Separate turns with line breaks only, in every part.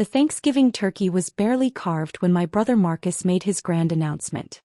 The Thanksgiving turkey was barely carved when my brother Marcus made his grand announcement.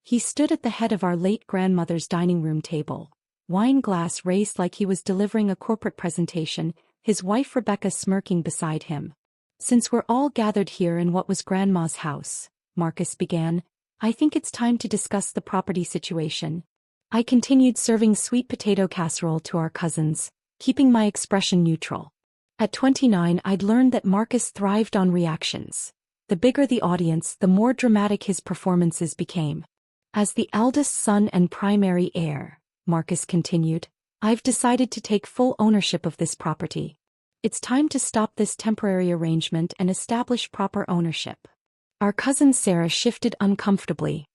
He stood at the head of our late grandmother's dining room table, wine glass raised like he was delivering a corporate presentation, his wife Rebecca smirking beside him. "Since we're all gathered here in what was Grandma's house," Marcus began, "I think it's time to discuss the property situation." I continued serving sweet potato casserole to our cousins, keeping my expression neutral. At 29, I'd learned that Marcus thrived on reactions. The bigger the audience, the more dramatic his performances became. "As the eldest son and primary heir," Marcus continued, "I've decided to take full ownership of this property. It's time to stop this temporary arrangement and establish proper ownership." Our cousin Sarah shifted uncomfortably.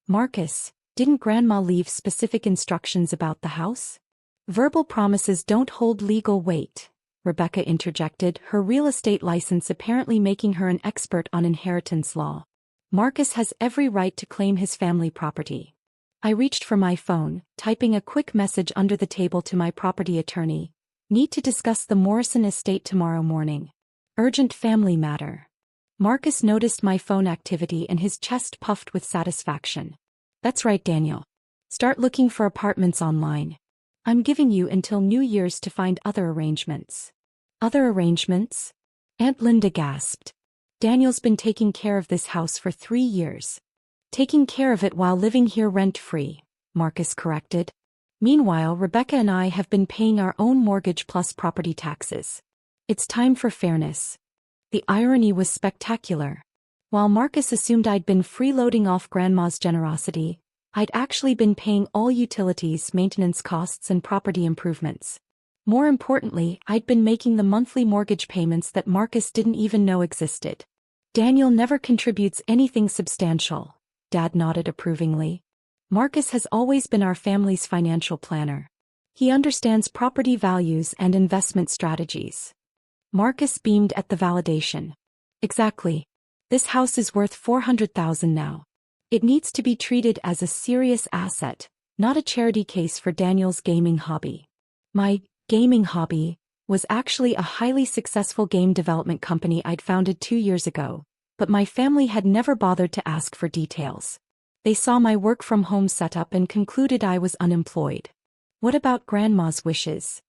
"Marcus, didn't Grandma leave specific instructions about the house?" "Verbal promises don't hold legal weight," Rebecca interjected, her real estate license apparently making her an expert on inheritance law. "Marcus has every right to claim his family property." I reached for my phone, typing a quick message under the table to my property attorney. "Need to discuss the Morrison estate tomorrow morning. Urgent family matter." Marcus noticed my phone activity and his chest puffed with satisfaction. "That's right, Daniel. Start looking for apartments online. I'm giving you until New Year's to find other arrangements." "Other arrangements?" Aunt Linda gasped. "Daniel's been taking care of this house for 3 years. Taking care of it while living here rent-free," Marcus corrected. "Meanwhile, Rebecca and I have been paying our own mortgage plus property taxes. It's time for fairness." The irony was spectacular. While Marcus assumed I'd been freeloading off Grandma's generosity, I'd actually been paying all utilities, maintenance costs and property improvements. More importantly, I'd been making the monthly mortgage payments that Marcus didn't even know existed. "Daniel never contributes anything substantial," Dad nodded approvingly. "Marcus has always been our family's financial planner. He understands property values and investment strategies." Marcus beamed at the validation. "Exactly. This house is worth $400,000 now. It needs to be treated as a serious asset, not a charity case for Daniel's gaming hobby." My gaming hobby was actually a highly successful game development company I'd founded 2 years ago, but my family had never bothered to ask for details. They saw my work-from-home setup and concluded I was unemployed. "What about Grandma's wishes?"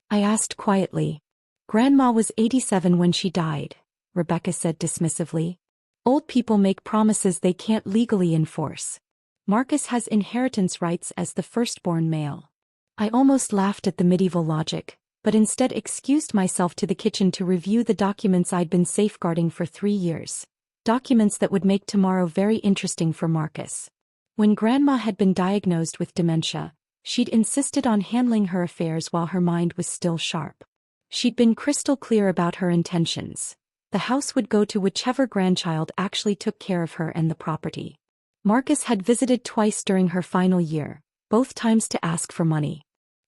I asked quietly. "Grandma was 87 when she died," Rebecca said dismissively. "Old people make promises they can't legally enforce. Marcus has inheritance rights as the firstborn male." I almost laughed at the medieval logic, but instead excused myself to the kitchen to review the documents I'd been safeguarding for 3 years. Documents that would make tomorrow very interesting for Marcus. When Grandma had been diagnosed with dementia, she'd insisted on handling her affairs while her mind was still sharp. She'd been crystal clear about her intentions. The house would go to whichever grandchild actually took care of her and the property. Marcus had visited twice during her final year, both times to ask for money.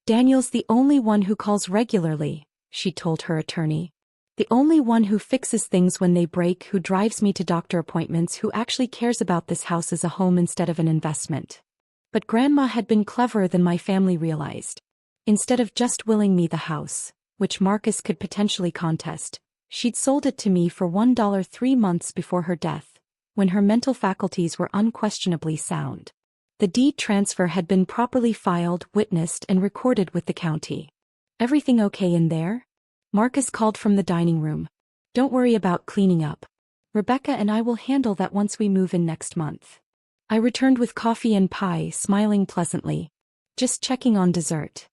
"Daniel's the only one who calls regularly," she told her attorney. "The only one who fixes things when they break, who drives me to doctor appointments, who actually cares about this house as a home instead of an investment." But Grandma had been cleverer than my family realized. Instead of just willing me the house, which Marcus could potentially contest, she'd sold it to me for $1 3 months before her death, when her mental faculties were unquestionably sound. The deed transfer had been properly filed, witnessed, and recorded with the county. "Everything okay in there?" Marcus called from the dining room. "Don't worry about cleaning up. Rebecca and I will handle that once we move in next month." I returned with coffee and pie, smiling pleasantly. "Just checking on dessert."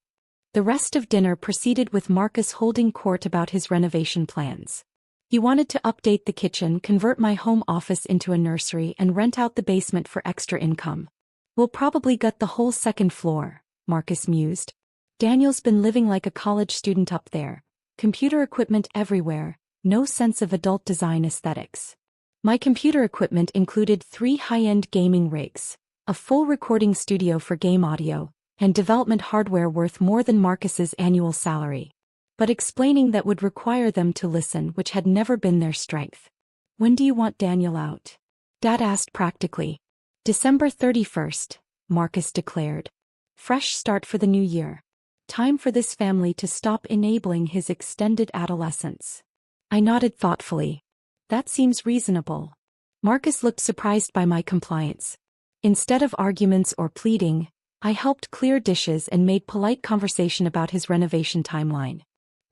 The rest of dinner proceeded with Marcus holding court about his renovation plans. He wanted to update the kitchen, convert my home office into a nursery, and rent out the basement for extra income. "We'll probably gut the whole second floor," Marcus mused. "Daniel's been living like a college student up there. Computer equipment everywhere, no sense of adult design aesthetics." My computer equipment included 3 high-end gaming rigs, a full recording studio for game audio, and development hardware worth more than Marcus's annual salary. But explaining that would require them to listen, which had never been their strength. "When do you want Daniel out?" Dad asked practically. "December 31st, Marcus declared. "Fresh start for the new year. Time for this family to stop enabling his extended adolescence." I nodded thoughtfully. That seems reasonable. Marcus looked surprised by my compliance. Instead of arguments or pleading, I helped clear dishes and made polite conversation about his renovation timeline.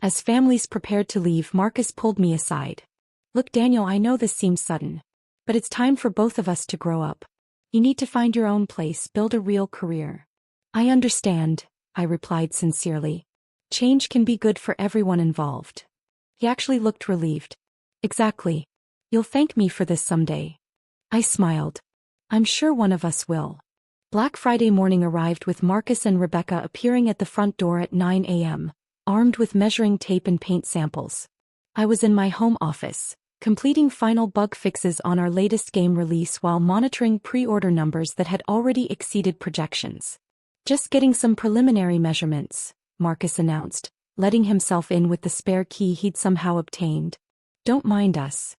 As families prepared to leave, Marcus pulled me aside. Look, Daniel, I know this seems sudden, but it's time for both of us to grow up. You need to find your own place, build a real career. I understand, I replied sincerely. Change can be good for everyone involved. He actually looked relieved. Exactly. You'll thank me for this someday. I smiled. I'm sure one of us will. Black Friday morning arrived with Marcus and Rebecca appearing at the front door at 9 a.m., armed with measuring tape and paint samples. I was in my home office, completing final bug fixes on our latest game release while monitoring pre-order numbers that had already exceeded projections. Just getting some preliminary measurements, Marcus announced, letting himself in with the spare key he'd somehow obtained. Don't mind us.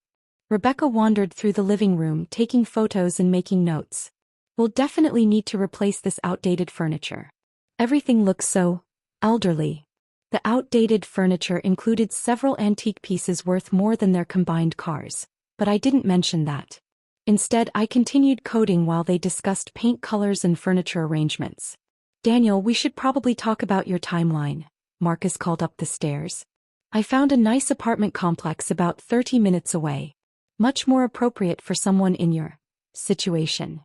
Rebecca wandered through the living room, taking photos and making notes. We'll definitely need to replace this outdated furniture. Everything looks so elderly. The outdated furniture included several antique pieces worth more than their combined cars, but I didn't mention that. Instead, I continued coding while they discussed paint colors and furniture arrangements. Daniel, we should probably talk about your timeline, Marcus called up the stairs. I found a nice apartment complex about 30 minutes away. Much more appropriate for someone in your situation.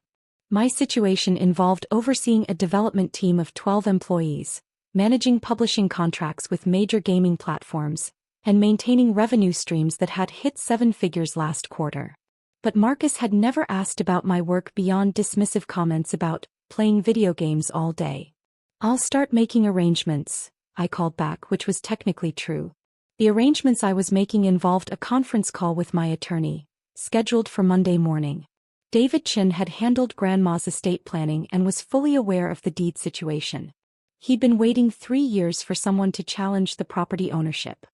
My situation involved overseeing a development team of 12 employees, managing publishing contracts with major gaming platforms, and maintaining revenue streams that had hit 7 figures last quarter. But Marcus had never asked about my work beyond dismissive comments about playing video games all day. I'll start making arrangements, I called back, which was technically true. The arrangements I was making involved a conference call with my attorney, scheduled for Monday morning. David Chin had handled Grandma's estate planning and was fully aware of the deed situation. He'd been waiting 3 years for someone to challenge the property ownership.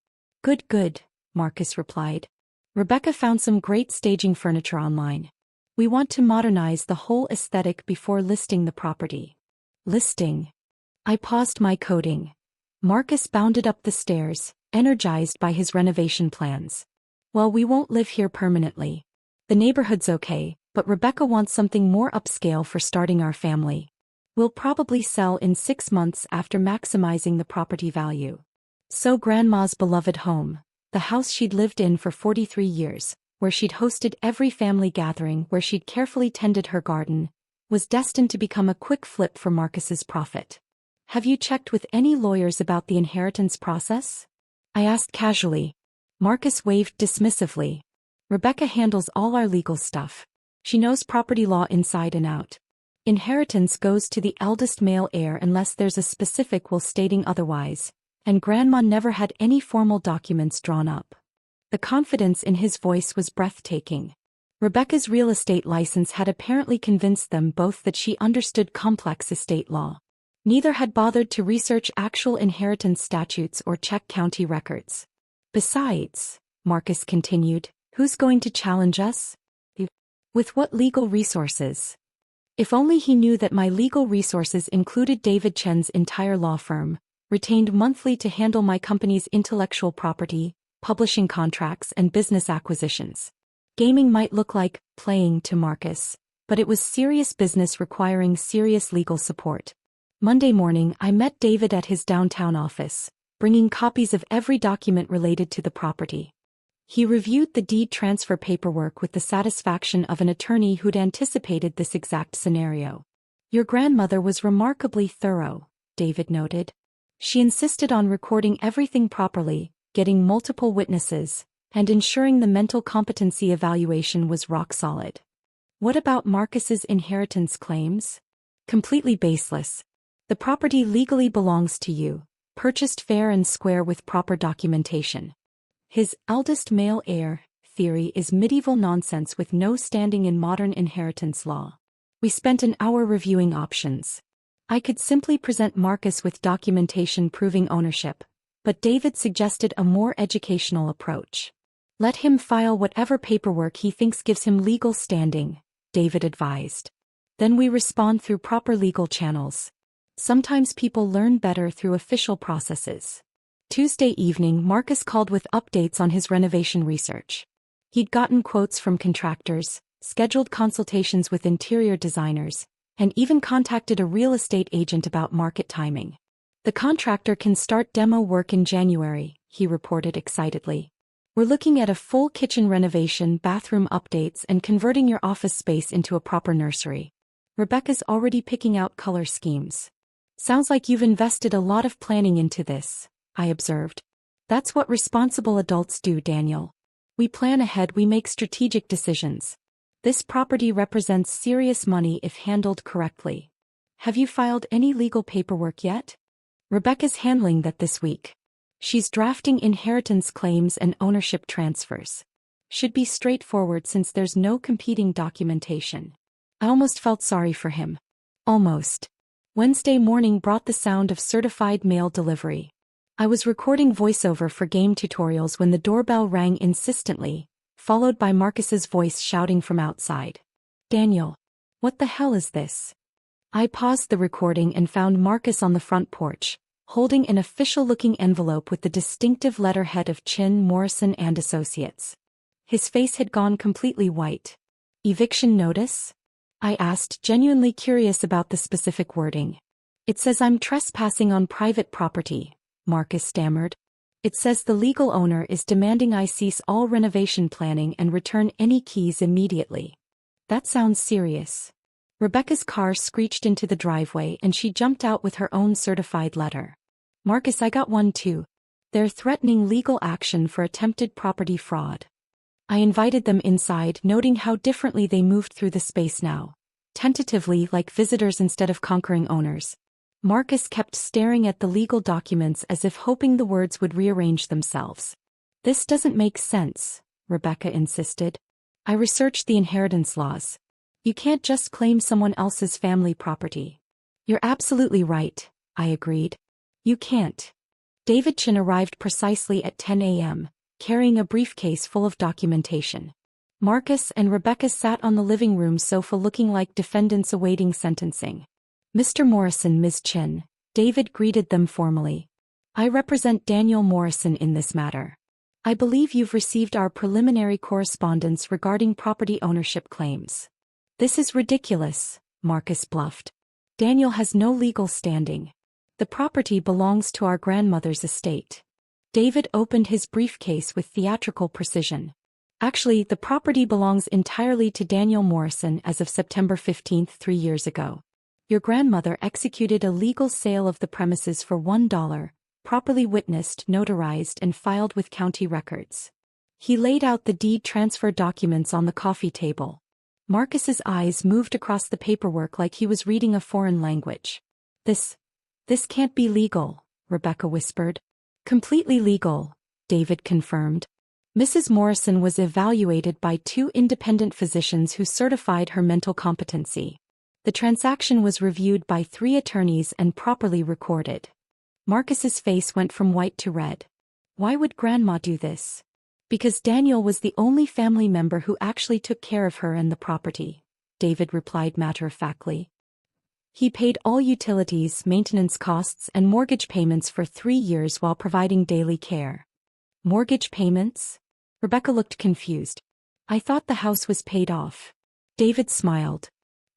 Good, Marcus replied. Rebecca found some great staging furniture online. We want to modernize the whole aesthetic before listing the property. Listing. I paused my coding. Marcus bounded up the stairs, energized by his renovation plans. Well, we won't live here permanently. The neighborhood's okay, but Rebecca wants something more upscale for starting our family. We'll probably sell in 6 months after maximizing the property value. So Grandma's beloved home, the house she'd lived in for 43 years, where she'd hosted every family gathering, where she'd carefully tended her garden, was destined to become a quick flip for Marcus's profit. Have you checked with any lawyers about the inheritance process? I asked casually. Marcus waved dismissively. Rebecca handles all our legal stuff. She knows property law inside and out. Inheritance goes to the eldest male heir unless there's a specific will stating otherwise, and Grandma never had any formal documents drawn up. The confidence in his voice was breathtaking. Rebecca's real estate license had apparently convinced them both that she understood complex estate law. Neither had bothered to research actual inheritance statutes or check county records. Besides, Marcus continued, who's going to challenge us? With what legal resources? If only he knew that my legal resources included David Chen's entire law firm, retained monthly to handle my company's intellectual property, publishing contracts, and business acquisitions. Gaming might look like playing to Marcus, but it was serious business requiring serious legal support. Monday morning, I met David at his downtown office, bringing copies of every document related to the property. He reviewed the deed transfer paperwork with the satisfaction of an attorney who'd anticipated this exact scenario. Your grandmother was remarkably thorough, David noted. She insisted on recording everything properly, getting multiple witnesses, and ensuring the mental competency evaluation was rock solid. What about Marcus's inheritance claims? Completely baseless. The property legally belongs to you, purchased fair and square with proper documentation. His eldest male heir theory is medieval nonsense with no standing in modern inheritance law. We spent an hour reviewing options. I could simply present Marcus with documentation proving ownership, but David suggested a more educational approach. Let him file whatever paperwork he thinks gives him legal standing, David advised. Then we respond through proper legal channels. Sometimes people learn better through official processes. Tuesday evening, Marcus called with updates on his renovation research. He'd gotten quotes from contractors, scheduled consultations with interior designers, and even contacted a real estate agent about market timing. The contractor can start demo work in January, he reported excitedly. We're looking at a full kitchen renovation, bathroom updates, and converting your office space into a proper nursery. Rebecca's already picking out color schemes. Sounds like you've invested a lot of planning into this, I observed. That's what responsible adults do, Daniel. We plan ahead, we make strategic decisions. This property represents serious money if handled correctly. Have you filed any legal paperwork yet? Rebecca's handling that this week. She's drafting inheritance claims and ownership transfers. Should be straightforward since there's no competing documentation. I almost felt sorry for him. Almost. Wednesday morning brought the sound of certified mail delivery. I was recording voiceover for game tutorials when the doorbell rang insistently, followed by Marcus's voice shouting from outside. Daniel. What the hell is this? I paused the recording and found Marcus on the front porch, holding an official-looking envelope with the distinctive letterhead of Chin, Morrison and Associates. His face had gone completely white. Eviction notice? I asked, genuinely curious about the specific wording. It says I'm trespassing on private property, Marcus stammered. It says the legal owner is demanding I cease all renovation planning and return any keys immediately. That sounds serious. Rebecca's car screeched into the driveway and she jumped out with her own certified letter. Marcus, I got one too. They're threatening legal action for attempted property fraud. I invited them inside, noting how differently they moved through the space now. Tentatively, like visitors instead of conquering owners. Marcus kept staring at the legal documents as if hoping the words would rearrange themselves. This doesn't make sense, Rebecca insisted. I researched the inheritance laws. You can't just claim someone else's family property. You're absolutely right, I agreed. You can't. David Chin arrived precisely at 10 a.m., carrying a briefcase full of documentation. Marcus and Rebecca sat on the living room sofa looking like defendants awaiting sentencing. Mr. Morrison, Ms. Chin, David greeted them formally. I represent Daniel Morrison in this matter. I believe you've received our preliminary correspondence regarding property ownership claims. This is ridiculous, Marcus bluffed. Daniel has no legal standing. The property belongs to our grandmother's estate. David opened his briefcase with theatrical precision. Actually, the property belongs entirely to Daniel Morrison as of September 15, 3 years ago. Your grandmother executed a legal sale of the premises for $1, properly witnessed, notarized, and filed with county records. He laid out the deed transfer documents on the coffee table. Marcus's eyes moved across the paperwork like he was reading a foreign language. This can't be legal, Rebecca whispered. Completely legal, David confirmed. Mrs. Morrison was evaluated by 2 independent physicians who certified her mental competency. The transaction was reviewed by 3 attorneys and properly recorded. Marcus's face went from white to red. Why would Grandma do this? Because Daniel was the only family member who actually took care of her and the property, David replied matter-of-factly. He paid all utilities, maintenance costs, and mortgage payments for 3 years while providing daily care. Mortgage payments? Rebecca looked confused. I thought the house was paid off. David smiled.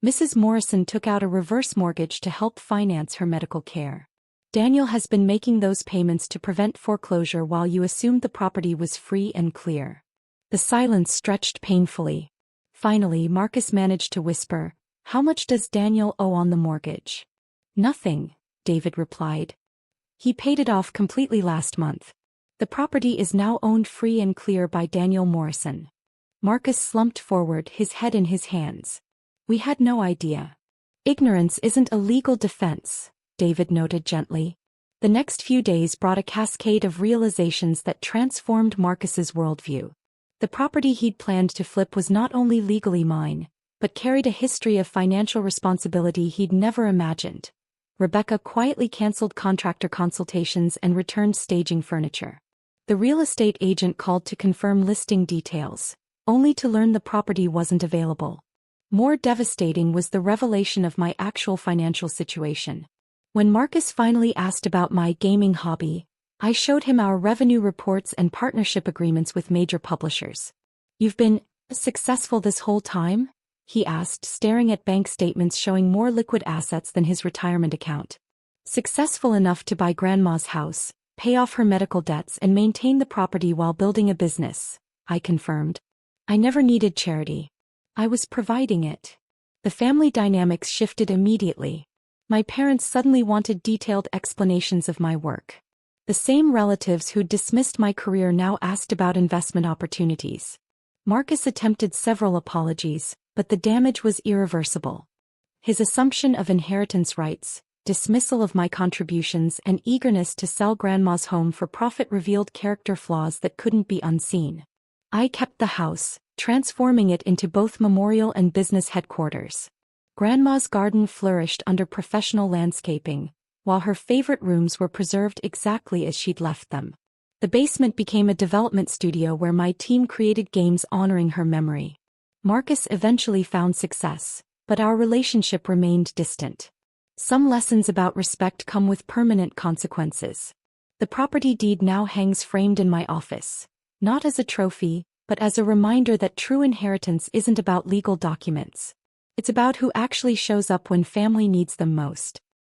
Mrs. Morrison took out a reverse mortgage to help finance her medical care. Daniel has been making those payments to prevent foreclosure while you assumed the property was free and clear. The silence stretched painfully. Finally, Marcus managed to whisper, "How much does Daniel owe on the mortgage?" "Nothing," David replied. "He paid it off completely last month. The property is now owned free and clear by Daniel Morrison." Marcus slumped forward, his head in his hands. "We had no idea." "Ignorance isn't a legal defense," David noted gently. The next few days brought a cascade of realizations that transformed Marcus's worldview. The property he'd planned to flip was not only legally mine, but carried a history of financial responsibility he'd never imagined. Rebecca quietly canceled contractor consultations and returned staging furniture. The real estate agent called to confirm listing details, only to learn the property wasn't available. More devastating was the revelation of my actual financial situation. When Marcus finally asked about my gaming hobby, I showed him our revenue reports and partnership agreements with major publishers. You've been successful this whole time? He asked, staring at bank statements showing more liquid assets than his retirement account. Successful enough to buy Grandma's house, pay off her medical debts and maintain the property while building a business, I confirmed. I never needed charity. I was providing it. The family dynamics shifted immediately. My parents suddenly wanted detailed explanations of my work. The same relatives who'd dismissed my career now asked about investment opportunities. Marcus attempted several apologies, but the damage was irreversible. His assumption of inheritance rights, dismissal of my contributions and eagerness to sell Grandma's home for profit revealed character flaws that couldn't be unseen. I kept the house, transforming it into both memorial and business headquarters. Grandma's garden flourished under professional landscaping, while her favorite rooms were preserved exactly as she'd left them. The basement became a development studio where my team created games honoring her memory. Marcus eventually found success, but our relationship remained distant. Some lessons about respect come with permanent consequences. The property deed now hangs framed in my office, not as a trophy, but as a reminder that true inheritance isn't about legal documents. It's about who actually shows up when family needs them most.